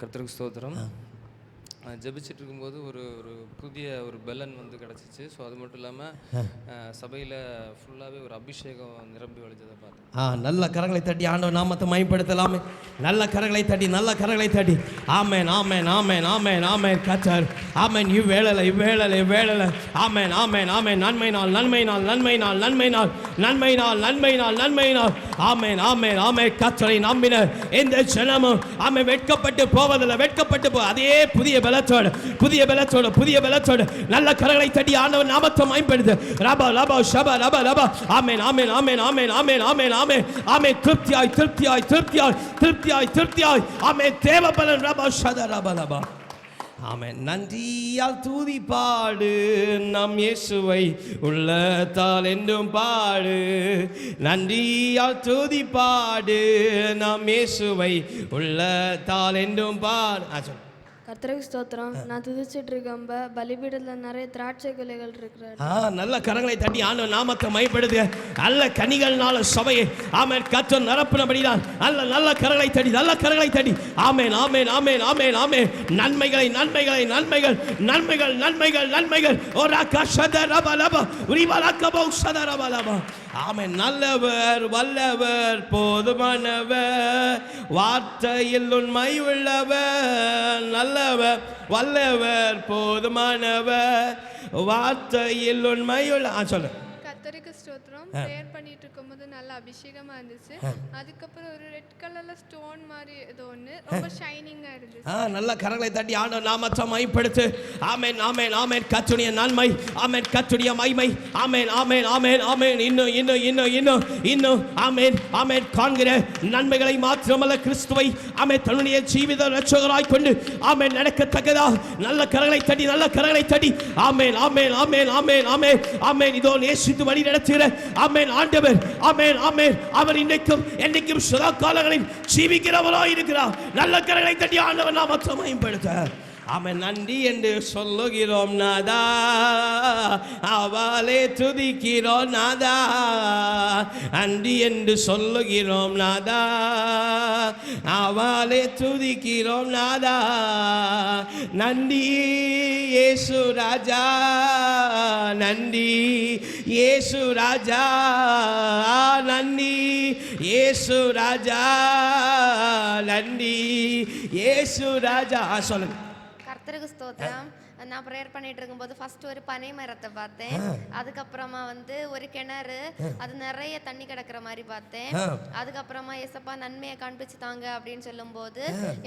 கர்த்தருக்கு ஸ்தோத்திரம். ஜெபிச்சுட்டு இருக்கும்போது ஒரு ஒரு புதிய ஒரு பெலன் வந்து கிடச்சிச்சு. ஸோ அது மட்டும் இல்லாமல் சபையில் ஃபுல்லாகவே ஒரு அபிஷேகம் நிரம்பி வழிஞ்சதை பார்த்தேன். நல்ல கரங்களை தட்டி ஆண்டவர் நாமத்தை மகிமைப்படுத்தலாமே. நல்ல கரங்களை தட்டி, நல்ல கரங்களை தட்டி. ஆமென், ஆமென், ஆமென், ஆமென், ஆமென். கர்த்தர் ஆமென். இவ்வேளை ஆமென், ஆமென், ஆமென். நன்மை நாள், நன்மை நாள், நன்மை நாள், நன்மை நாள், நன்மை நாள், நன்மை நாள், நன்மை நாள். ஆமென், ஆமென், ஆமென். கர்த்தரை நம்பின எந்த ஜனமும் ஆமென் வெட்கப்பட்டு போவதில்லை. வெட்கப்பட்டு அதே புதிய பலத்தோடு நல்ல கரங்களை தட்டி ஆண்டவர் நாமத்தை மகிமைப்படுத்து. ரபா லபா ஷபா ரபா லபா. ஆமென், ஆமென், ஆமென், ஆமென், ஆமென், ஆமென், ஆமென், ஆமென். திருப்தியாய் ஆமென். தேவ பலன் ரபா ஷதா ரபா லபா. ஆமென். நன்றியால் தூதி பாடு நம் இயேசுவை உள்ளத்தால் என்றும் பாடு. நன்றியால் தூதி பாடு நம் இயேசுவை உள்ளத்தால் என்றும் பாடு. கர்த்தருக்கு ஸ்தோத்திரம். நான் துதிச்சிட்டு இருக்கம்ப பலிபீடத்தில் நிறைய திராட்சை கொலைகள் இருக்கிறார். நல்ல கரங்களை தட்டி ஆண்டவர் நாமத்தை மகிமைப்படுத்துக. நல்ல கனிகள்னால சபையை ஆமென் கர்த்தர் நிரப்பினபடிதான். நல்ல கரங்களை தட்டி, நல்ல கரங்களை தட்டி. ஆமென், ஆமென், ஆமென், ஆமென், ஆமென். நன்மைகளை நன்மைகளை நன்மைகள் நன்மைகள் நன்மைகள் நன்மைகள். ஓரா கஷத ரபா லபா உரிவலா கபௌ சத ரபா லபா. ஆமென். நல்லவர் வல்லவர் போதுமானவர் வார்த்தையில் உண்மை உள்ளவர். நல்லவர் வல்லவர் போதுமானவர் வார்த்தையில் உண்மை உள்ள. சொல்லு. கர்த்தருக்கு ஸ்தோத்திரம். ப்ரேயர் பண்ணிட்டு இருக்கும்போது நல்ல அபிஷேகமா இருந்துச்சு. அதுக்கப்புறம் ஒரு ரெட் கலர்ல ஸ்டோன் மாதிரி ஏதோ ஒன்று ரொம்ப ஷைனிங்கா இருந்துச்சு. கர்த்தருக்கு ஸ்தோத்திரம். நான் ப்ரேயர் பண்ணிட்டு இருக்கும்போது ஃபர்ஸ்ட் ஒரு பனை மரத்தை பார்த்தேன். அதுக்கப்புறமா ஒரு கிணறு, அது நிறைய தண்ணி கிடக்குற மாதிரி பார்த்தேன். அதுக்கப்புறமா ஏசப்பா நன்மையை காண்பிச்சு தாங்க அப்படின்னு சொல்லும்போது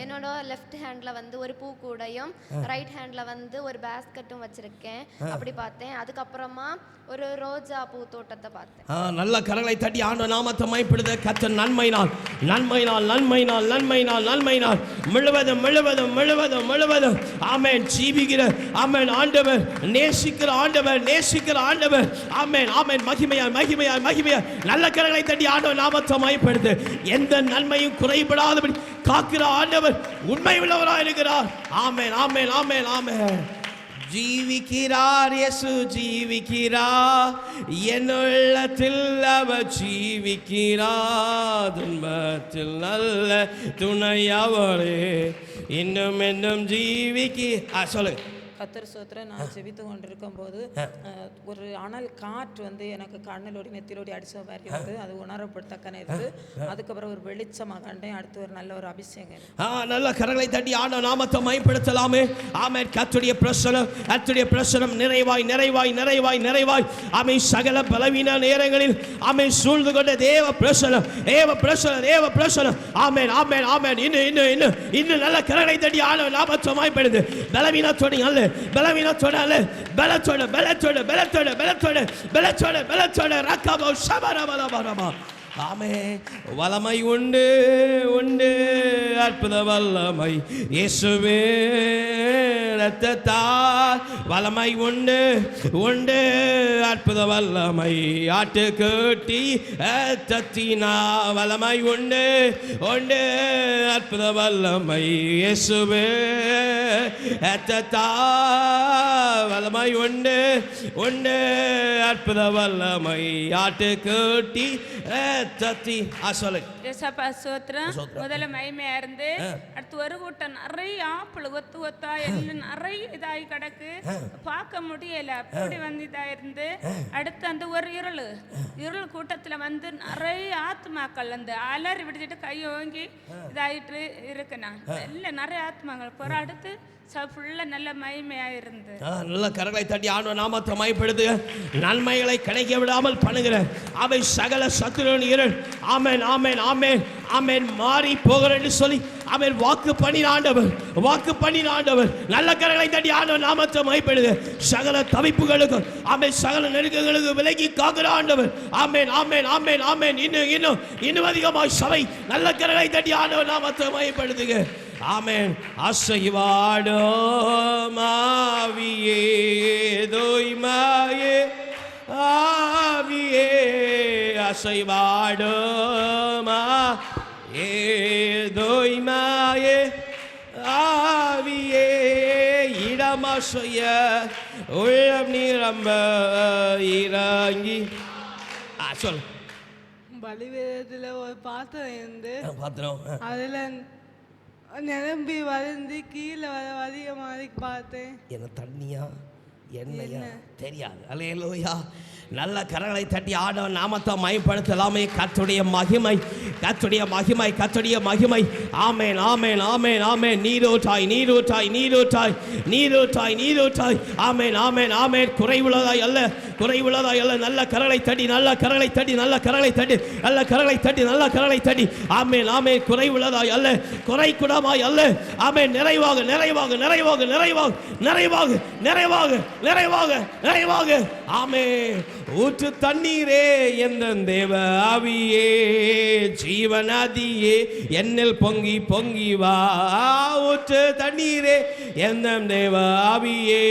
என்னோட லெஃப்ட் ஹேண்ட்ல ஒரு பூ கூடையும் ரைட் ஹேண்ட்ல ஒரு பேஸ்கெட்டும் வச்சிருக்கேன். அப்படி பார்த்தேன். அதுக்கப்புறமா ஒரு ரோஜா பூ தோட்டத்தை பார்த்தேன். நல்ல கரங்களை தட்டி ஆண்டவர் நாமத்தை மகிமைப்படுத்த. கர்த்தர் நன்மை நாள், நன்மை நாள், நன்மை நாள், நன்மை நாள், நன்மை நாள் முழுவதும் முழுவதும் முழுவதும் முழுவதும் ஆமென் ஜீவிக்கிற ஆமென் ஆண்டவர், நேசிக்கிற ஆண்டவர், நேசிக்கிற ஆண்டவர். ஆமென், ஆமென். மகிமையாய் மகிமையாய் மகிமையாய் நல்ல கரங்களை தட்டி ஆண்டவர் நாமத்தை மகிமைப்படுத்து. எந்த நன்மையும் குறைபடாதபடி காக்கிற ஆண்டவர் உண்மை உள்ளவராய் இருக்கிறார். ஆமென், ஆமென், ஆமென், ஆமென். ஜீவிக்கிறார் இயேசு ஜீவிக்கிறார், என்னுள்ளத்தில் அவர் ஜீவிக்கிறார். துன்பத்தில் நல்ல துணை அவரே, இன்னும் இன்னும் சொல்லு. கர்த்தர் ஸ்தோத்திரம். நான் ஜெபித்து கொண்டிருக்கும் போது ஒரு அனல் காற்று எனக்கு கண்ணிலோடி நெத்திலோடி அடிச்ச மாதிரி இருந்து அது உணரப்படத்தக்கன இருந்து அதுக்கப்புறம் ஒரு வெளிச்சமாக கண்டேன். அடுத்து ஒரு நல்ல ஒரு அபிஷேகம். நல்ல கரங்களை தட்டி ஆண்டவர் நாமத்தை மகிமைப்படுத்தலாமே. ஆமென். கர்த்தருடைய பிரசன்னம், கர்த்தருடைய பிரசன்னம் நிறைவாய் நிறைவாய் நிறைவாய் நிறைவாய் ஆமென். சகல பலவீன நேரங்களில் ஆமென் சூழ்ந்து கொண்ட தேவ பிரசன்னம், தேவ பிரசன்னம், தேவ பிரசன்னம். ஆமென், ஆமென், ஆமென். இன்னும் நல்ல கரங்களை தட்டி ஆண்டவர் நாமத்தை மகிமைப்படுத்து. பலவீனத்தோடு அல்ல, பலவீனத்தோட அல்ல, பலத்தோட பலத்தோட பலத்தோட பலத்தோட பலத்தோட பலத்தோட ரக்கபோ ஷபரபரபரபா. ஆமென். வல்லமை உண்டு உண்டு, அற்புத வல்லமை இயேசுவே ரத்தத்தால். வல்லமை உண்டு உண்டு, அற்புத வல்லமை ஆட்டுக்குட்டி ரத்தத்தினா. வல்லமை உண்டு உண்டு, அற்புத வல்லமை இயேசுவே ரத்தத்தால். வல்லமை உண்டு உண்டு, அற்புத வல்லமை ஆட்டுக்குட்டி தத்தி சொல்லுங்க. ஏசப்பா ஸ்தோத்திரம். ஸ்தோத்திரம். முதல்ல மகிமையா இருந்து அடுத்து ஒரு கூட்டம் நிறைய ஆப்பிள் ஒத்து ஒத்தா எல்லாம் நிறைய இதாகி கிடக்கு, பார்க்க முடியல, அப்படி வந்து இதா இருந்து அடுத்து அந்த ஒரு இருள் கூட்டத்துல வந்து நிறைய ஆத்மாக்கள் அந்த அலறி விடுச்சிட்டு கை ஓங்கி இதாயிட்டு இருக்குண்ணா. எல்லாம் நிறைய ஆத்மாக்கள் போற அடுத்து ஃபுல்லா நல்ல மகிமையா இருந்து நல்ல கரங்களை தட்டி ஆண்டவர் நாமத்தை மகிமைப்படுத்து. நன்மைகளை கிடைக்க விடாமல் பண்ணுகிற அவை சகல சத்துருவின் இருள் ஆமென் ஆமென் ஆமென் ஆமென் மாறி போகிறேன்னு சொல்லி ஆமென் வாக்கு பண்ணின ஆண்டவர் நல்ல கரங்களை தட்டி ஆண்டவர் நாமத்தை மகிமைப்படுத்து. சகல தவிப்புகளுக்கு ஆமென் சகல நெருக்கங்களுக்கு விலகி காக்கிற ஆண்டவர் ஆமென் ஆமென் ஆமென் ஆமென். இன்னும் அதிகமாக சபை நல்ல கரங்களை தட்டி ஆண்டவர் நாமத்தை மகிமைப்படுத்துங்க. ஆமென். அசைவாடும் ஆவியே தூய்மையே ஆவியே அசைவாடும் ஆவியே தூய்மையே ஆவியே இடமசைய உள்ளம் நிரம்ப இறங்கி சொல். பலிவேதத்தில் ஒரு பாத்திரம் இருந்து பாத்திரம் அதில் நிரம்பி வளர்ந்து கீழே வர அதிக மாதிரி பார்த்தேன். என்ன தண்ணியா என்னையா தெரியாது. அல்லேலூயா. நல்ல கரங்களை தட்டி ஆண்டவர் நாமத்தை மகிமைப்படுத்தலாமே. கர்த்தருடைய மகிமை கர்த்தருடைய மகிமை கர்த்தருடைய மகிமை ஆமென் ஆமென் ஆமென் ஆமென். நீரூற்றாய் நீரூற்றாய் நீரூற்றாய் நீரூற்றாய் நீரூற்றாய் ஆமென் ஆமென் ஆமென். குறைவுள்ளதாய் அல்ல குறைவுள்ளதாய் அல்ல. நல்ல கரங்களை தட்டி நல்ல கரங்களை தட்டி நல்ல கரங்களை தட்டி நல்ல கரங்களை தட்டி நல்ல கரங்களை தட்டி ஆமென் ஆமென். குறைவுள்ளதாய் அல்ல குறைகுடமாய் அல்ல ஆமென். நிறைவாக நிறைவாக நிறைவாக நிறைவாக நிறைவாக நிறைவாக நிறைவாக நிறைவாக ஆமென். ஊற்று தண்ணீரே என்ற தேவ ஆவியே ஜீவநதியே என்னில் பொங்கி பொங்கி வா. ஊற்று தண்ணீரே என்ற தேவ ஆவியே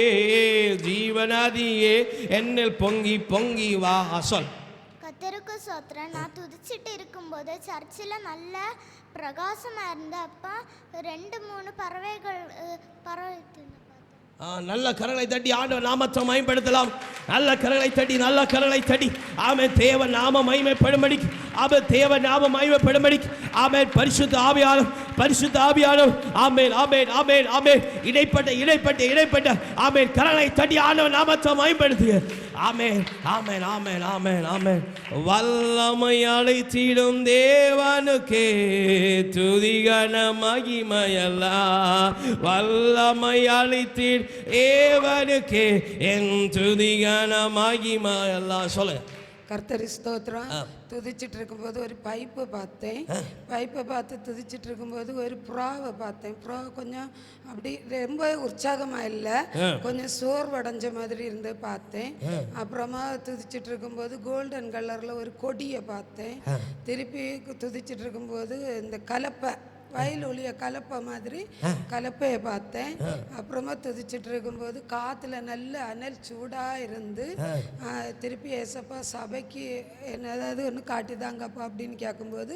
ஜீவநதியே என்னில் பொங்கி பொங்கி வா. சொல். கர்த்தருக்கு ஸ்தோத்திரம். நான் துதிச்சிட்டு இருக்கும்போது சர்ச்சில் நல்ல பிரகாசமாக இருந்த அப்போ 2-3 பறவைகள் நல்ல கரங்களை தட்டி ஆண்டவர் நாமத்தை மகிமைப்படுத்தலாம். நல்ல கரங்களை தட்டி நல்ல கரங்களை தட்டி ஆமென். தேவ நாம மகிமைப்படும்படி ஆமென். தேவ நாம மகிமைப்படும்படி ஆமென். பரிசுத்த ஆவியானவர் ஆமென் ஆமென் ஆமென் ஆமென். இடைப்பட்ட ஆமென். கரங்களை தட்டி ஆண்டவர் நாமத்தை மகிமைப்படுத்துக. ஆமென் ஆமென் ஆமென் ஆமென் ஆமென். வல்லமை அழைத்திடும் தேவனுக்கே துதிகன மகிமையெல்லாம். வல்லமை அழைத்திடும் தேவனுக்கே என் துதிகன மகிமையெல்லாம். சொல்லுங்க. கர்த்தர் ஸ்தோத்திரம். துதிச்சிட்டு இருக்கும்போது ஒரு பைப்பை பார்த்தேன். பைப்பை பார்த்து துதிச்சிட்டு இருக்கும்போது ஒரு புறாவை பார்த்தேன். புறா கொஞ்சம் அப்படி ரொம்ப உற்சாகமாக இல்லை, கொஞ்சம் சோர்வடைஞ்ச மாதிரி இருந்து பார்த்தேன். அப்புறமா துதிச்சிட்டு இருக்கும்போது கோல்டன் கலரில் ஒரு கொடியை பார்த்தேன். திருப்பி துதிச்சிட்டு இருக்கும்போது இந்த கலப்பை வயல் ஒளிய கலப்பை மாதிரி கலப்பையை பார்த்தேன். அப்புறமா துதிச்சிட்டு இருக்கும்போது காற்றுல நல்ல அனல் சூடாக இருந்து திருப்பி ஏசப்பா சபைக்கு என்னதாவது ஒன்று காட்டிதாங்கப்பா அப்படின்னு கேட்கும்போது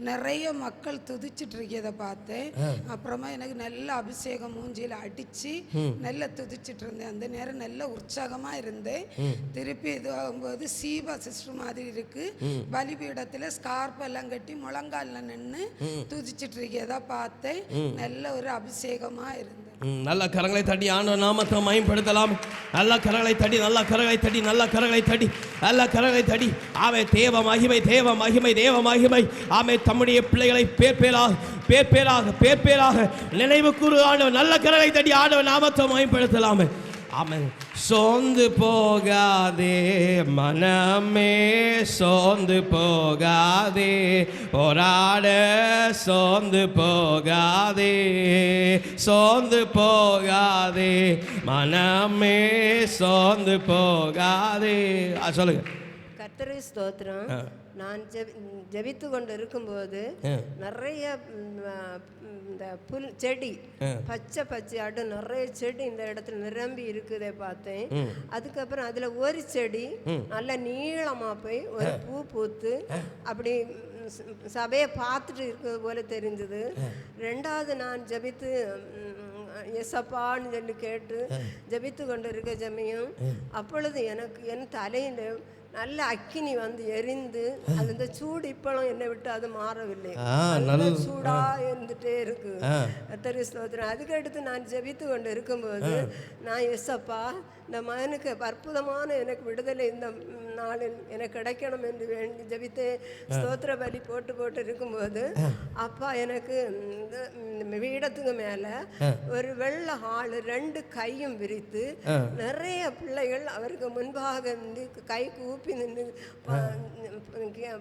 நிறைய மக்கள் துதிச்சிட்டு இருக்கிறத பார்த்தேன். அப்புறமா எனக்கு நல்ல அபிஷேகம் மூஞ்சியில் அடித்து நல்லா துதிச்சிட்டு இருந்தேன். அந்த நேரம் நல்ல உற்சாகமாக இருந்தேன். திருப்பி இது ஆகும்போது சீபா சிஸ்டர் மாதிரி இருக்குது. பலிபீடத்தில் ஸ்கார்ப்பெல்லாம் கட்டி முழங்காலில் நின்று துதிச்சிட்டு இருக்கிறத பார்த்தேன். நல்ல ஒரு அபிஷேகமாக இருந்தது. நல்ல கரங்களை தட்டி ஆண்டவர் நாமத்தை மகிமைப்படுத்தலாம். நல்ல கரங்களை தட்டி நல்ல கரங்களை தட்டி நல்ல கரங்களை தட்டி நல்ல கரங்களை தட்டி ஆமே. தேவ மகிமை தேவ மகிமை தேவ மகிமை ஆமே. தம்முடைய பிள்ளைகளை பேர் நினைவு கூறு ஆண்டவர். நல்ல கரங்களை தட்டி ஆண்டவர் நாமத்தை மகிமைப்படுத்தலாமே. ஆமென். சோர்ந்து போகாதே மனமே சோர்ந்து போகாதே, போராட சோர்ந்து போகாதே சோர்ந்து போகாதே மனமே சோர்ந்து போகாதே. சொல்லுங்க. கர்த்தரை ஸ்தோத்திரம். நான் ஜெபித்து கொண்டு இருக்கும்போது நிறைய இந்த புல் செடி பச்சை நிறைய செடி இந்த இடத்துல நிரம்பி இருக்குதை பார்த்தேன். அதுக்கப்புறம் அதுல ஒரு செடி நல்ல நீளமா போய் ஒரு பூ பூத்து அப்படி சபையை பார்த்துட்டு இருக்கிறது போல தெரிஞ்சது. ரெண்டாவது நான் ஜபித்து எசப்பான்னு சொல்லி கேட்டு ஜபித்து கொண்டு இருக்க சமயம் அப்பொழுது எனக்கு என் தலையில் நல்ல அக்கினி வந்து எரிந்து அது இந்த சூடு இப்பளும் என்னை விட்டு அது மாறவில்லை, சூடா இருந்துட்டே இருக்கு. கர்த்தருக்கு ஸ்தோத்திரம். அதுக்கடுத்து நான் ஜெபித்து கொண்டு இருக்கும்போது நான் எஸ்அப்பா இந்த மகனுக்கு அற்புதமான எனக்கு விடுதலை இந்த நாளில் எனக்கு கிடைக்கணும் என்று வேண்டி ஜெபித்து ஸ்தோத்திர பலி போட்டு இருக்கும்போது அப்பா எனக்கு வீடத்துக்கு மேலே ஒரு வெள்ளை ஹாலு 2 கையும் விரித்து நிறைய பிள்ளைகள் அவருக்கு முன்பாக இருந்து கை கூப்பி நின்று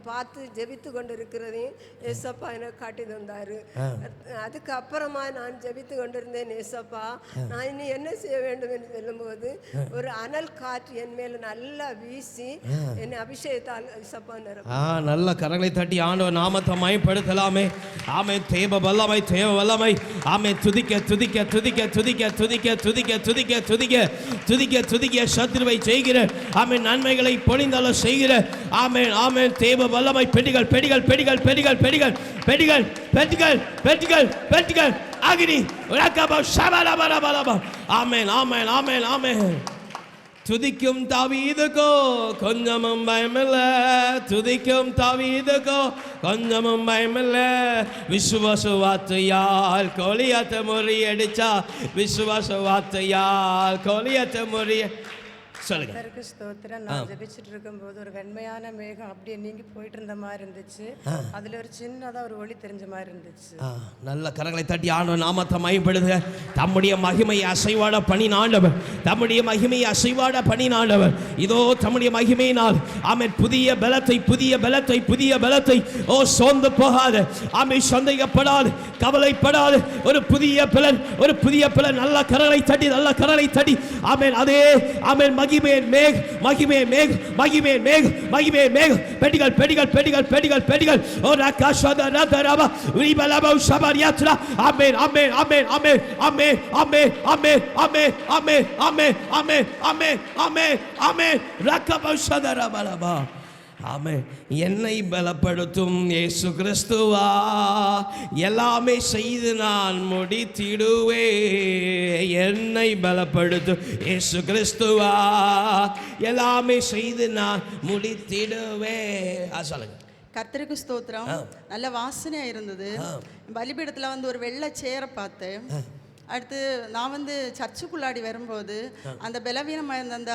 பார்த்து ஜெபித்து கொண்டு இருக்கிறதையும் ஏசப்பா எனக்கு காட்டி தந்தார். அதுக்கப்புறமா நான் ஜெபித்து கொண்டிருந்தேன். ஏசப்பா நான் இனி என்ன செய்ய வேண்டும் என்று சொல்லும்போது ஒரு அனல் காற்று என் மேல நல்லா வீசி என்னை அபிஷேகத்தால் ஏசப்பா நிரப்ப. நல்ல கரங்களை தட்டி ஆண்டவர் நாமத்தை மயப்படுத்தலாமே. ஆமே. தேவ வல்லமை, தேவ வல்லமை. ஆமே. துதிக்க துதிக்க துதிக்க துதிக்க துதிக்க துதிக்க துதிக்க துதிக்க துதிக்க துதிக்க சத்துருவை செய்கிற ஆமே நன்மைகளை பொழிந்தள்ள செய்கிற ஆமே ஆமே தேவ வல்லமை. பெட்டிகள் பெட்டிகள் பெட்டிகள் பெட்டிகள் பெட்டிகள் பெட்டிகள் பெட்டிகள் பெட்டிகள் பெட்டிகள் அக்னி ரக்கப ஷபலபலபலப. ஆமென் ஆமென் ஆமென் ஆமென். துதிக்கும் தாவீதுக்கோ கொஞ்சமும் பயமில்ல, துதிக்கும் தாவீதுக்கோ கொஞ்சமும் பயமில்ல. விசுவாச வார்த்தையால் கோலியாத்த முறியடிச்சா, விசுவாச வார்த்தையால் கோலியாத்த முறிய சொல்லுங்க. கர்த்தருக்கு ஸ்தோத்திரம். நான் ஜெபிச்சுட்டு இருக்கும்போது ஒரு வெண்மையான மேகம் அப்படியே நீங்கி போயிட்டு இருந்த மாதிரி இருந்துச்சு. அதுல ஒரு சின்னதா ஒரு ஒளி தெரிஞ்ச மாதிரி இருந்துச்சு. நல்ல கரங்களை தட்டி ஆண்டவர் நாமத்தை மகிமைப்படுத்துக. தம்முடைய மகிமையை அசைவாட பண்ணினாண்டவர், தம்முடைய மகிமையை அசைவாட பண்ணினாண்டவர். இதோ தம்முடைய மகிமையினால் ஆமென் புதிய பலத்தை புதிய பலத்தை புதிய பலத்தை ஓ சோர்ந்து போகாத ஆமென், சந்தேகப்படாது, கவலைப்படாது. ஒரு புதிய பலன், ஒரு புதிய பலன். நல்ல கரங்களை தட்டி நல்ல கரங்களை தட்டி ஆமென். அதே ஆமென் மகிமையின் மேக மகிமையின் மேக மகிமையின் மேக மகிமையின் மேக. பெட்டிகள் பெட்டிகள் பெட்டிகள் பெட்டிகள் பெட்டிகள் ஓ ராகாஷாத ராதராபா ரிபலபா ஷபரியாத்ரா. ஆமென் ஆமென் ஆமென் ஆமென் ஆமென் ஆமென் ஆமென் ஆமென் ஆமென் ஆமென் ஆமென் ஆமென் ஆமென் ஆமென் ரக்கபா ஷதரபலபா. ஆமென். என்னை பலப்படுத்தும் இயேசு கிறிஸ்துவா, எல்லாமே செய்து நான் முடித்திடுவே. என்னை பலப்படுத்தும் இயேசு கிறிஸ்துவா, எல்லாமே செய்து நான் முடித்திடுவே. சொல்லுங்க. கர்த்தருக்கு ஸ்தோத்திரம். நல்ல வாசனையா இருந்தது. பலிபீடத்துல வந்து ஒரு வெள்ளை சேரை பார்த்தேன். அடுத்து நான் சர்ச்சுக்குள்ளாடி வரும்போது அந்த பலவீனமாக இருந்த அந்த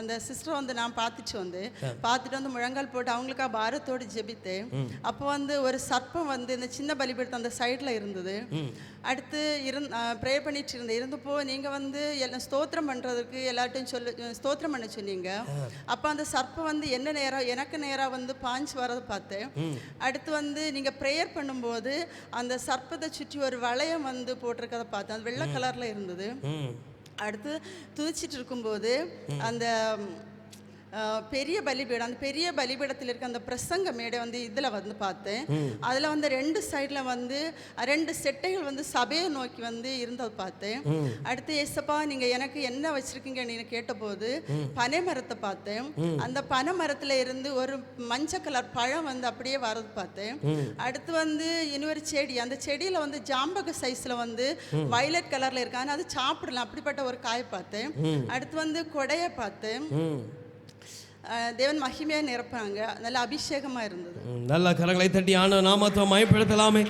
அந்த சிஸ்டரை நான் பார்த்துட்டு முழங்கால் போட்டு அவங்களுக்காக பாரத்தோடு ஜெபித்தேன். அப்போ ஒரு சர்ப்பம் இந்த சின்ன பலிபீடத்து அந்த சைடில் இருந்தது. அடுத்து ப்ரே பண்ணிட்டு இருந்தப்போ நீங்கள் ஸ்தோத்திரம் பண்ணுறதுக்கு எல்லார்ட்டையும் ஸ்தோத்திரம் பண்ண சொன்னீங்க. அப்போ அந்த சர்ப்பம் என்ன நேரம் எனக்கு நேராக பாஞ்சு வரதை பார்த்தேன். அடுத்து நீங்கள் ப்ரேயர் பண்ணும்போது அந்த சர்ப்பத்தை சுற்றி ஒரு வளையம் போட்டிருக்கதை பார்த்தேன். அது வெள்ளை கலர்ல இருந்தது. அடுத்து துதிச்சிட்டு இருக்கும்போது அந்த பெரிய பலிபீடம், அந்த பெரிய பலிபீடத்தில் இருக்க அந்த பிரசங்க மேடை இதில் பார்த்தேன். அதில் 2 சைடில் 2 செட்டைகள் சபையை நோக்கி இருந்தது பார்த்தேன். அடுத்து ஏசப்பா நீங்கள் எனக்கு என்ன வச்சுருக்கீங்கன்னு கேட்டபோது பனை மரத்தை பார்த்தேன். அந்த பனை மரத்தில் இருந்து ஒரு மஞ்சள் கலர் பழம் அப்படியே வரது பார்த்தேன். அடுத்து இன்னொரு செடி, அந்த செடியில் ஜாம்பக சைஸில் வயலட் கலரில் இருக்கு. ஆனால் அது சாப்பிடலாம், அப்படிப்பட்ட ஒரு காய் பார்த்தேன். அடுத்து கொடையை பார்த்தேன். தேவன் மகிமையா நிரப்புறாங்க. நல்ல அபிஷேகமா இருந்தது. நல்ல கரங்களை தட்டி ஆண்டவர் நாமத்தை மகிமைப்படுத்தலாமே.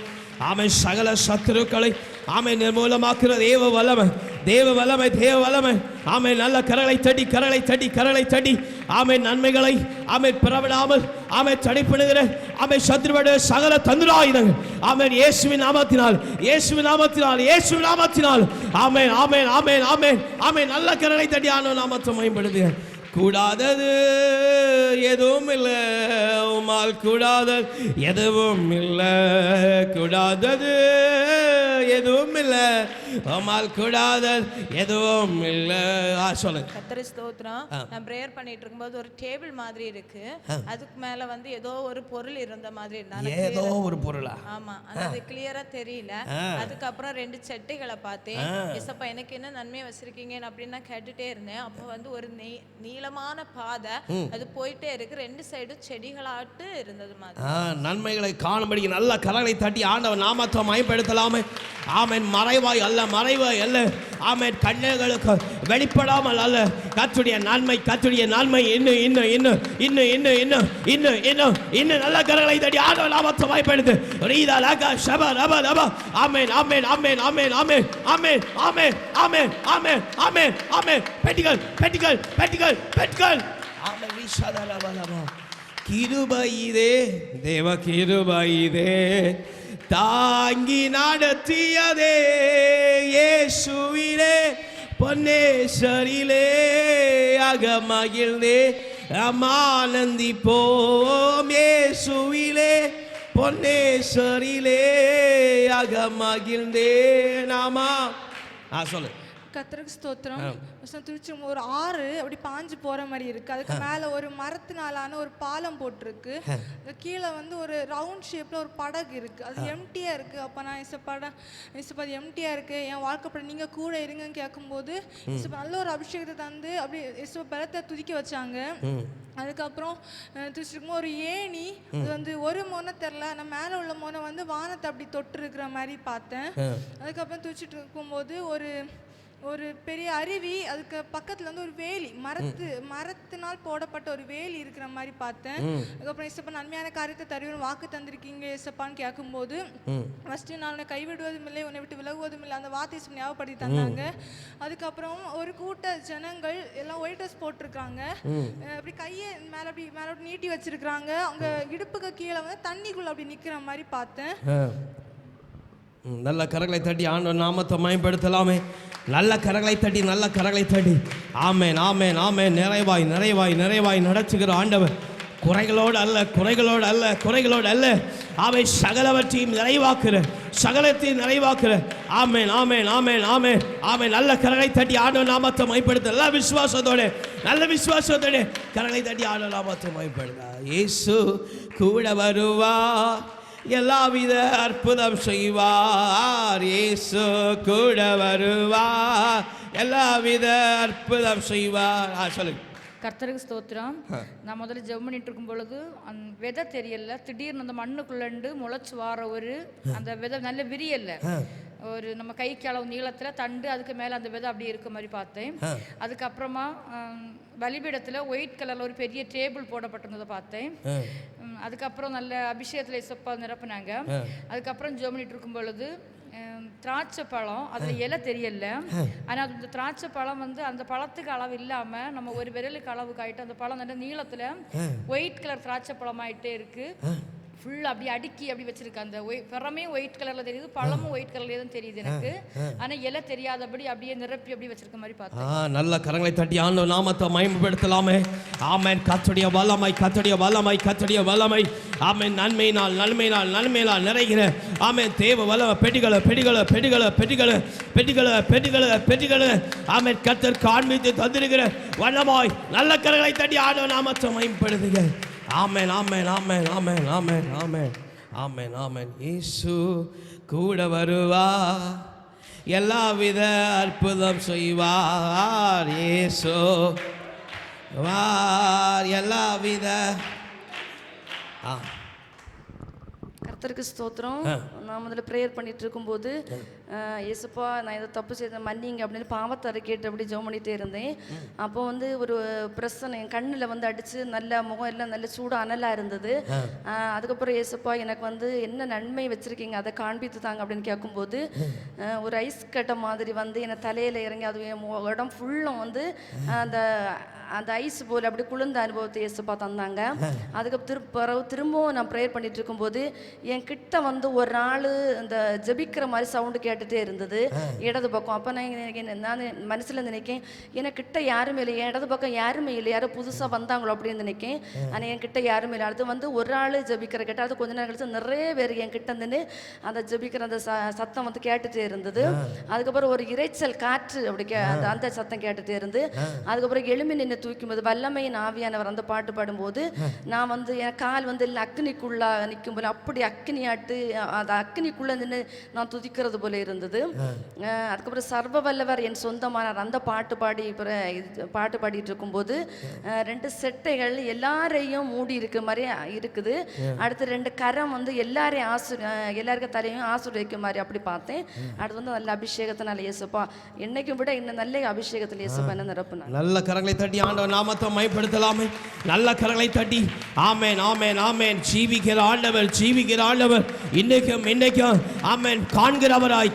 ஆமென். சகல சத்துருக்களை ஆமென் நிர்மூலமாக்குற தேவ வல்லமை, தேவ வல்லமை, தேவ வல்லமை. ஆமென். நல்ல கரங்களை தட்டி கரங்களை தட்டி கரங்களை தட்டி ஆமென் நன்மைகளை ஆமென் பெறவிடாமல் ஆமென் தடைப்படுகிற ஆமென் சத்துருவுடைய சகல தந்திராயுதங்கள் ஆமென் இயேசுவின் நாமத்தினால், இயேசுவின் நாமத்தினால், இயேசுவின் நாமத்தினால் ஆமென் ஆமென் ஆமென் ஆமென் ஆமென். நல்ல கரங்களை தட்டி ஆண்டவர் நாமத்தை மகிமைப்படுத்துக. கூடாதது எதுவும் இல்லை, உமால் கூடாதது எதுவும் இல்லை. கூடாதது எதுவும் இல்லை, உம்மால் கூடாத எதுவும் இல்லை. சொல்லுங்க. கர்த்தர் ஸ்தோத்திரம். நான் பிரேயர் பண்ணிட்டு இருக்கும்போது ஒரு டேபிள் மாதிரி இருக்கு, அதுக்கு மேல வந்து ஏதோ ஒரு பொருள் இருந்த மாதிரி இருந்தா, ஏதோ ஒரு பொருளா? ஆமா, அது கிளியரா தெரியல. அதுக்கப்புறம் 2 சட்டைகளை பார்த்தேன். ஏசப்பா எனக்கு என்ன நன்மை வச்சிருக்கீங்க அப்படின்னு நான் கேட்டுட்டே இருந்தேன். அப்போ வந்து ஒரு நீளமான பாதை அது போயிட்டே இருக்கு, 2 சைடும் செடிகளாட்டு இருந்தது மாதிரி. நன்மைகளை காணும்படி நல்ல கரங்களை தட்டி ஆண்டவர் நாமத்தை மகிமைப்படுத்தலாமே. ஆமென். மறைவாய் அல்ல, மறைவாய் அல்ல. ஆமென். கண்ணுகளுக்கு வெளிப்படாமல் அல்ல. கர்த்தருடைய நன்மை, கர்த்தருடைய நன்மை இன்னும் இன்னும் இன்னும் இன்னும் இன்னும் இன்னும் இன்னும் இன்னும் இன்னும் நல்ல கரங்களை தட்டி ஆண்டவர் நாமத்தை மகிமைப்படுத்து. ரீதா லகா ஷபா ரபா ரபா. ஆமென் ஆமென் ஆமென் ஆமென் ஆமென் ஆமென் ஆமென் ஆமென் ஆமென் ஆமென் ஆமென். பெட்டிகள் பெட்டிகள் பெட்டிகள் பெட்டிகள். ஆமென். ரிஷாதா ரபா ரபா. கிருபையிலே தேவ கிருபையிலே தாங்கி நடத்தியதே இயேசுவிலே பொன்னேஸ்வரிலே அகமகிழ்ந்தே ஆனந்திப்போம் இயேசுவிலே பொன்னேஸ்வரிலே அகமகிழ்ந்தே நாமா. சொல்லு. கர்த்தருக்கு ஸ்தோத்திரம். திருச்சி ஒரு ஆறு அப்படி பாஞ்சு போற மாதிரி இருக்கு, அதுக்கு மேல ஒரு மரத்தினாலான ஒரு பாலம் போட்டிருக்கு, கீழே வந்து ஒரு ரவுண்ட் ஷேப்ல ஒரு படகு இருக்கு, அது எம்டியா இருக்கு. அப்ப நான் இசப்பா எம்டியா இருக்கு, என் வாழ்க்கைப்பட நீங்க கூட இருங்கன்னு கேட்கும்போது இசப்பா நல்ல ஒரு அபிஷேகத்தை தந்து அப்படி இசப்பா பலத்தை துதிக்க வச்சாங்க. அதுக்கப்புறம் திருச்சிருக்கும் ஒரு ஏணி, அது வந்து ஒரு மொனை தெரில, நான் மேலே உள்ள மொனை வந்து வானத்தை அப்படி தொட்டு இருக்கிற மாதிரி பார்த்தேன். அதுக்கப்புறம் துதிச்சுட்டு இருக்கும்போது ஒரு பெரிய அருவி, அதுக்கு பக்கத்துல வந்து ஒரு வேலி, மரத்தினால் போடப்பட்ட ஒரு வேலி இருக்கிற மாதிரி பார்த்தேன். அதுக்கப்புறம் இசப்பா நன்மையான காரியத்தை தருவன் வாக்கு தந்திருக்கீங்க இசப்பான்னு கேட்கும்போது ஃபர்ஸ்ட் நான் உன்னை கைவிடுவதும் இல்லை, உன்னை விட்டு விலகுவதும் இல்லை, அந்த வார்த்தை ஞாபகப்படுத்தி தந்தாங்க. அதுக்கப்புறம் ஒரு கூட்ட ஜனங்கள் எல்லாம் ஒயிட் ட்ரெஸ் போட்டிருக்காங்க, அப்படி கையை மேல அப்படி நீட்டி வச்சிருக்காங்க, அவங்க இடுப்புக்கு கீழே வந்து தண்ணிக்குள்ள அப்படி நிக்கிற மாதிரி பார்த்தேன். நல்ல கரங்களை தட்டி ஆண்டவர் நாமத்தை மகிமைப்படுத்தலாமே. நல்ல கரங்களை தட்டி நல்ல கரங்களை தட்டி ஆமென் ஆமென் ஆமென். நிறைவாய் நிறைவாய் நிறைவாய் நடத்துகிற ஆண்டவர் குறைகளோடு அல்ல, குறைகளோடு அல்ல, குறைகளோடு அல்ல. அவை சகலவற்றையும் நிறைவாக்குற, சகலத்தையும் நிறைவாக்குற. ஆமென் ஆமென் ஆமென் ஆமென் ஆமென். நல்ல கரங்களை தட்டி ஆண்டவர் நாமத்தை மகிமைப்படுத்த நல்ல விசுவாசத்தோட, நல்ல விசுவாசத்தோட கரங்களை தட்டி ஆண்டவர் நாமத்தை மகிமைப்படுத்த. இயேசு கூட வருவா, எல்லாவித அற்புதம் செய்வார். இயேசு கூட வருவார், எல்லாவித அற்புதம் செய்வார். சொல்லுங்க. கர்த்தருக்கு ஸ்தோத்திரம். நான் முதல்ல ஜெபம் பண்ணிட்டு இருக்கும் பொழுது அந்த விதை தெரியல, திடீர்னு அந்த மண்ணுக்குள்ளண்டு முளைச்சு வார அந்த விதை நல்ல விரியல்ல, ஒரு நம்ம கைக்கு அளவு நீளத்தில் தண்டு, அதுக்கு மேலே அந்த விதை அப்படி இருக்க மாதிரி பார்த்தேன். அதுக்கப்புறமா பலிபீடத்தில் ஒயிட் கலரில் ஒரு பெரிய டேபிள் போடப்பட்டிருந்ததை பார்த்தேன். அதுக்கப்புறம் நல்ல அபிஷேகத்தில் இசப்பா நிரப்புனாங்க. அதுக்கப்புறம் ஜெபம் பண்ணிட்டு இருக்கும் பொழுது திராட்சை பழம், அதில் இலை தெரியல, ஆனால் அந்த திராட்சை பழம் வந்து அந்த பழத்துக்கு அளவு இல்லாமல் நம்ம ஒரு விரலுக்கு அளவுக்கு ஆகிட்டு அந்த பழம் நல்ல நீளத்தில் ஒயிட் கலர் திராட்சை பழம் ஆகிட்டே இருக்கு. ஃபுல்லாக அப்படி அடுக்கி அப்படி வச்சிருக்கு. அந்த பிறமே ஒயிட் கலரில் தெரியுது, பழமும் ஒயிட் கலர்லேயே தான் தெரியுது எனக்கு, ஆனால் இலை தெரியாதபடி அப்படியே நிரப்பி அப்படி வச்சிருக்க மாதிரி பார்த்தேன். நல்ல கரங்களை தட்டி ஆண்டவர் நாமத்தை மகிமைப்படுத்தலாமே. ஆமென். கர்த்தருடைய வல்லமை, கர்த்தருடைய வல்லமை, கர்த்தருடைய வல்லமை. ஆமென். நன்மையினால் நன்மையினால் நன்மையினால் நிறைகிற ஆமென் தேவ வல்லமை. பெட்டிகளை பெட்டிகளை பெட்டிகளை பெட்டிகளை பெட்டிகளை பெட்டிகளை பெட்டிகளை ஆமென் கர்த்தர் காண்பித்து தந்திருக்கிற வல்லமாய் நல்ல கரங்களை தட்டி ஆண்டவர் நாமத்தை மகிமைப்படுத்துங்க. ஆமென் ஆமென் ஆமென் ஆமென் ஆமென் ஆமென் ஆமென் ஆமென். இயேசு கூட வருவார், எல்லாவித அற்புதம் செய்வார். இயேசு வார், எல்லாவித. கர்த்தருக்கு ஸ்தோத்திரம். நான் முதல்ல ப்ரேயர் பண்ணிட்டு இருக்கும்போது இயேசுப்பா நான் இதை தப்பு செய்த மன்னிங்க அப்படின்னு பாவத்தை அறிக்கைட்டு அப்படி ஜெபம் பண்ணிகிட்டே இருந்தேன். அப்போ வந்து ஒரு பிரச்சனை என் கண்ணில் வந்து அடித்து நல்ல முகம் எல்லாம் நல்ல சூடாக அனலாக இருந்தது. அதுக்கப்புறம் இயேசுப்பா எனக்கு வந்து என்ன நன்மை வச்சுருக்கீங்க அதை காண்பித்து தாங்க அப்படின்னு கேட்கும்போது ஒரு ஐஸ் கட்டை மாதிரி வந்து என்னை தலையில் இறங்கி அது என் இடம் ஃபுல்லும் வந்து அந்த ஐஸ் போல் அப்படி குளிர்ந்த அனுபவத்தை இயேசுப்பா தந்தாங்க. அதுக்கு திரும்பவும் நான் ப்ரேயர் பண்ணிட்டு இருக்கும்போது என் கிட்ட வந்து ஒரு நாள் இந்த ஜெபிக்கிற மாதிரி சவுண்டு கேட்டு கேட்டுகிட்டே இருந்தது இடது பக்கம். அப்போ நான் மனசில் நினைக்கேன் எனக்கிட்ட யாருமே இல்லை, என் இடது பக்கம் யாருமே இல்லை, யாரோ புதுசாக வந்தாங்களோ அப்படின்னு நினைக்கேன். ஆனால் என்கிட்ட யாருமே இல்லை. அடுத்து வந்து ஒரு ஆள் ஜபிக்கிற கேட்டால் அது கொஞ்ச நேரம் கழிச்சு நிறைய பேர் என்கிட்ட இருந்துன்னு அந்த ஜபிக்கிற அந்த சத்தம் வந்து கேட்டுகிட்டே இருந்தது. அதுக்கப்புறம் ஒரு இறைச்சல் காற்று அப்படி அந்த சத்தம் கேட்டுகிட்டே இருந்து அதுக்கப்புறம் எழுமி நின்று தூக்கும்போது வல்லமையின் ஆவியானவர் அந்த பாட்டு பாடும்போது நான் வந்து என் கால் வந்து அக்னிக்குள்ளே நிற்கும் போல அப்படி அக்னியாட்டு அந்த அக்னிக்குள்ளே நின்று நான் துதிக்கிறது போல இருந்தது. அதுக்கப்புறம் சர்வ வல்லவர் என் சொந்தமானார் அந்த பாட்டு பாடிட்டு இருக்கும்போது 2 செட்டைகள் எல்லாரையும் மூடி இருக்க மாதிரி இருக்குது. அடுத்து 2 கரம் வந்து எல்லாருக்கும் தலையும் ஆசீர்வதிக்க மாதிரி அப்படி பார்த்தேன். அடுத்து வந்து நல்ல அபிஷேகத்தினால இயேசுப்பா என்னைக்கும் விட இன்னும் நல்ல அபிஷேகத்தில் இயேசுப்பா என்ன நிரப்புனார். நல்ல கரங்களை தட்டி ஆண்டவர் நாமத்தை மகிமைப்படுத்தலாமே. நல்ல கரங்களை தட்டி ஆமென் ஆமென் ஆமென். ஜீவிக்கிற ஆண்டவர் இன்னைக்கும் ஆமென் காண்கிறவராய்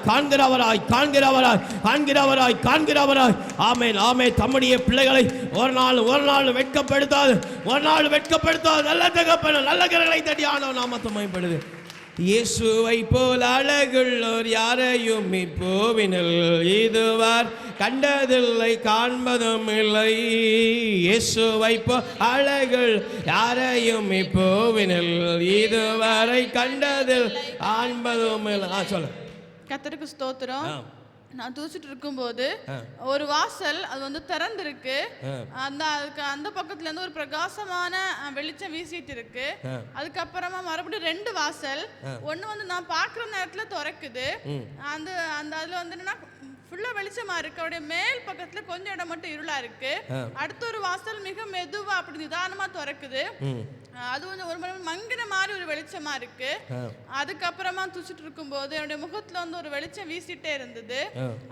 ஆமென் ஆமென். தம்முடைய பிள்ளைகளை ஒரு நாள் வெட்கப்படுத்தாது நல்ல தகப்பன். நல்ல கரங்களை தட்டி ஆண்டவர் நாமத்தை மகிமைப்படுது. இயேசுவை போல் அழகுள்ளோர் யாரையும் இப்போவினில் இதுவர் கண்டதில்லை காண்பதும் இல்லை. இயேசுவை போல் அழகுள் யாரையும் இப்போவினில் இதுவரை கண்டதில் காண்பதும் இல்லை. சொல்ல கர்த்தருக்கு ஸ்தோத்திரம். நான் தூச்சிட்டு இருக்கும்போது ஒரு வாசல் அது வந்து திறந்திருக்கு. அந்த பக்கத்துல இருந்து ஒரு பிரகாசமான வெளிச்சம் வீசிட்டு இருக்கு. அதுக்கப்புறமா மறுபடியும் 2 வாசல். ஒண்ணு வந்து நான் பாக்குற நேரத்துல திறக்குது. அதுல வந்து என்னன்னா ஃபுல்லா வெளிச்சமா இருக்கு. அப்படியே மேல் பக்கத்துல கொஞ்சம் இடம் மட்டும் இருளா இருக்கு. அடுத்த ஒரு வாசல் மிக மெதுவா அப்படி நிதானமா திறக்குது. அது வந்து ஒரு மங்கின மாதிரி ஒரு வெளிச்சமா இருக்கு. அதுக்கப்புறமா தூச்சிட்டு இருக்கும்போது என்னுடைய முகத்துல வந்து ஒரு வெளிச்சம் வீசிட்டே இருந்தது.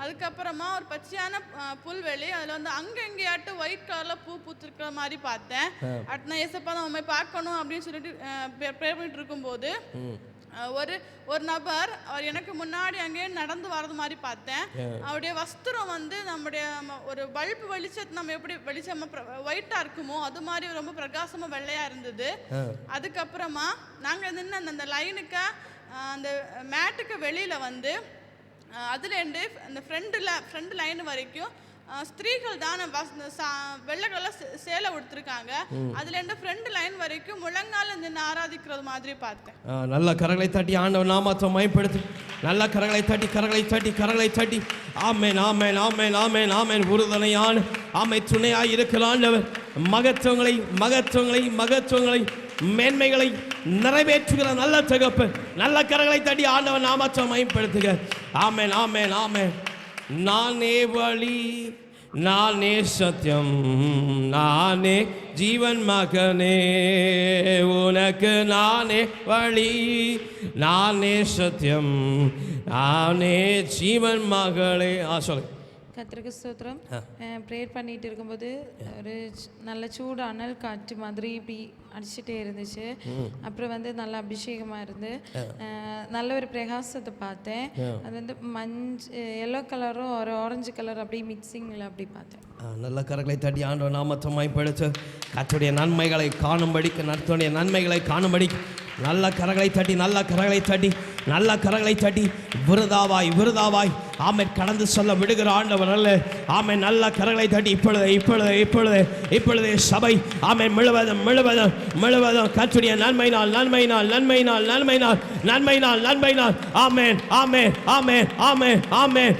அதுக்கப்புறமா ஒரு பச்சையான புல்வெளி, அதுல வந்து அங்க எங்கேயாட்டு ஒயிட் கலர்ல பூ பூத்திருக்கிற மாதிரி பார்த்தேன். அடுத்து நான் ஏசப்பா தான் உண்மை பார்க்கணும் அப்படின்னு சொல்லிட்டு ப்ரே பண்ணிட்டு இருக்கும்போது ஒரு நபர் அவர் எனக்கு முன்னாடி அங்கே நடந்து வர்றது மாதிரி பார்த்தேன். அவருடைய வஸ்திரம் வந்து நம்முடைய ஒரு பல்பு வெளிச்சத்து நம்ம எப்படி வெளிச்சமா ஒயிட்டா இருக்குமோ அது மாதிரி ரொம்ப பிரகாசமா வெள்ளையா இருந்தது. அதுக்கப்புறமா நாங்க நின்று அந்த லைனுக்கு அந்த மேட்டுக்கு வெளியில வந்து அதுலேருந்து அந்த ஃப்ரண்ட் லைன் வரைக்கும் ஸ்திரீகள் தான் வெள்ளை கலர் சேலை உடுத்திருக்காங்க. அதுல இருந்து ஃப்ரண்ட் லைன் வரைக்கும் முழங்கால நின்று ஆராதிக்கிறது மாதிரி பார்த்தேன். நல்ல கரங்களை தட்டி ஆண்டவர் நாமத்தை மகிமைப்படுத்து. நல்ல கரங்களை தட்டி ஆமென் ஆமென் ஆமென் ஆமென் ஆமென். உறுதுணையான ஆமை துணையாய் இருக்கிற ஆண்டவர் மகத்துவங்களை மேன்மைகளை நிறைவேற்றுகிற நல்ல தகப்பன். நல்ல கரங்களை தட்டி ஆண்டவர் நாமத்தை மகிமைப்படுத்துக. ஆமென் ஆமென் ஆமென். நானே வழி, நானே சத்தியம், நானே ஜீவன் மகனே, உனக்கு நானே வழி, நானே சத்தியம், நானே ஜீவன் மகளே. சொல்லு. கர்த்தருக்கு ஸ்தோத்திரம். ப்ரேயர் பண்ணிட்டு இருக்கும்போது ஒரு நல்ல சூடு அனல் காற்று மாதிரி இப்படி அடிச்சுட்டே இருந்துச்சு. அப்புறம் வந்து நல்ல அபிஷேகமாக இருந்து நல்ல ஒரு பிரகாசத்தை பார்த்தேன். அது வந்து எல்லோ கலரும் ஒரு ஆரஞ்சு கலர் அப்படி மிக்சிங்கில் அப்படி பார்த்தேன். நல்ல கரங்களை தட்டி ஆண்டவர் நாமத்தை மகிமைப்படுத்து. கர்த்தருடைய நன்மைகளை காணும்படி நல்ல கரங்களை தட்டி விருதாவாய் ஆமென் கடந்து சொல்ல விடுகிற ஆண்டவர் அல்ல. ஆமென். நல்ல கரங்களை தட்டி இப்பொழுது சபை ஆமென் முழுவதும் கர்த்தருடைய நன்மையினால்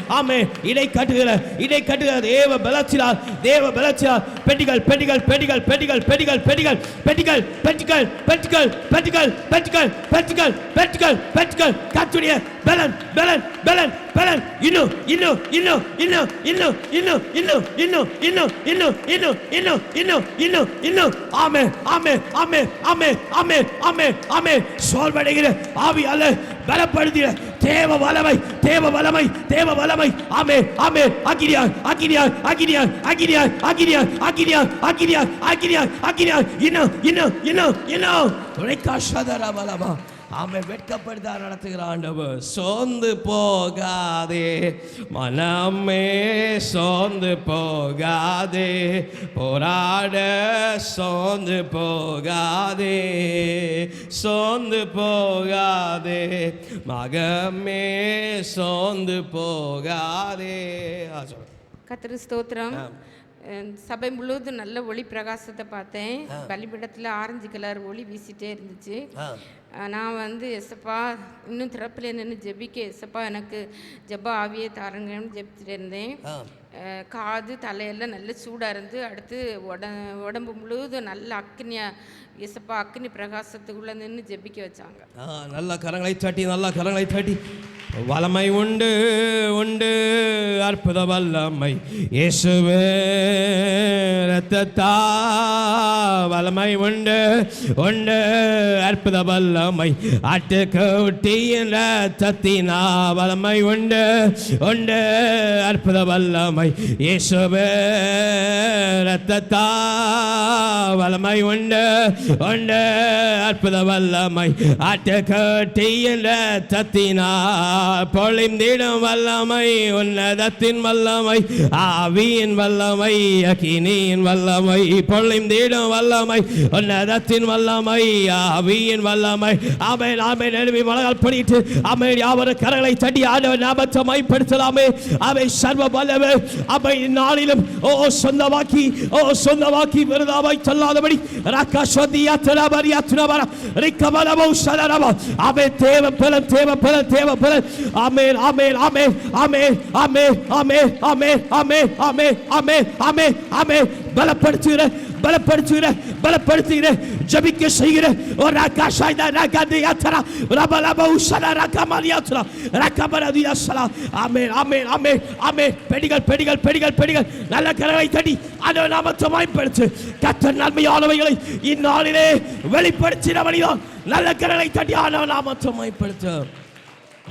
ஆமென் இடை கட்டுகிற தேவ பலத்தினால் பெட்டிகள் கர்த்தருடைய பலன் சோர்வடைகிற ஆவி அல்ல, பலப்படுத்திய தேவ வல்லமை ஆமென். ஆமென். வெட்கப்படுத்தா நடத்துகிற ஆண்டவர். சோர்ந்து போகாதே மனமே, சோர்ந்து போகாதே, போராட சோர்ந்து போகாதே, சோர்ந்து போகாதே மகமே, சோர்ந்து போகாதே. கர்த்தர் ஸ்தோத்திரம். சபை முழுவதும் நல்ல ஒளி பிரகாசத்தை பார்த்தேன். பலிபீடத்தில் ஆரஞ்சு கலர் ஒளி வீசிட்டே இருந்துச்சு. நான் வந்து எஸ்ஸப்பா இன்னும் திறப்பில் நின்று ஜெபிக்க, எஸ்ஸப்பா எனக்கு ஜெப ஆவியை தாருங்கன்னு ஜெபிச்சுட்டு இருந்தேன். காது தலையெல்லாம் நல்ல சூடாக இருந்து, அடுத்து உடம்பு முழுவதும் நல்ல அக்னியாக எஸ்ஸப்பா அக்னி பிரகாசத்துக்குள்ளே நின்று ஜெபிக்க வச்சாங்க. நல்ல கரங்களை தட்டி, நல்ல கரங்களை தட்டி. வல்லமை உண்டு உண்டு, அற்புத வல்லமை இயேசுவே ரத்தத்தா. வல்லமை உண்டு உண்டு, அற்புத வல்லமை ஆட்டுக்குட்டியின் ரத்தத்தினா. வல்லமை உண்டு உண்டு, அற்புத வல்லமை இயேசுவே ரத்தத்தா. வல்லமை உண்டு உண்டு, அற்புத வல்லமை ஆட்டுக்குட்டியின் ரத்தத்தினா. பொழிந்திடும் வல்லமை, உன்னதத்தின் வல்லமை, ஆவியின் வல்லமை, அக்கினியின் வல்லமை. பொழிந்திடும் வல்லமை, உன்னதத்தின் வல்லமை, ஆவியின் வல்லமை. ஆமென் ஆமென். எழுப்பி மலகால் பண்ணிட்டு ஆமென். யாவரும் கரங்களை தட்டி ஆண்டவர் நாமத்தை மைப்படுத்தலாமே. ஆமென். சர்வ வல்லவர் ஆமென். நாளிலும் ஓ சொந்தமாக்கி, ஓ சொந்தமாக்கி விருதாவாய் சொல்லாதபடி ராக்கா சொந்தியா துராபரியா துராபரா ரிக்கபலமோ சலரமோ. ஆமென். தேவ பலன், தேவ பலன், தேவ பலன். ஆமென் ஆமென் ஆமென் ஆமென் ஆமென் ஆமென் ஆமென் ஆமென் ஆமென் ஆமென் ஆமென் ஆமென். பலப்படுத்துகிற பலப்படுத்துகிற பலப்படுத்துகிற ஜபிக்க செய்கிற ஒரு ராகாஷாய்தா ராகாதியாத்ரா ரபலபோ சலா ராகமாலியாத்ரா ராகபரதியாஸ்லா. ஆமென் ஆமென் ஆமென் ஆமென். பெடிகள் பெடிகள் பெடிகள் பெடிகள். நல்ல கரங்களை தட்டி ஆண்டவர் நாமத்தை மகிமைப்படுத்து. கர்த்தர் நன்மையானவைகளை இந்நாளிலே வெளிப்படுத்தினவனிதான். நல்ல கரங்களை தட்டி ஆண்டவர் நாமத்தை மகிமைப்படுத்து.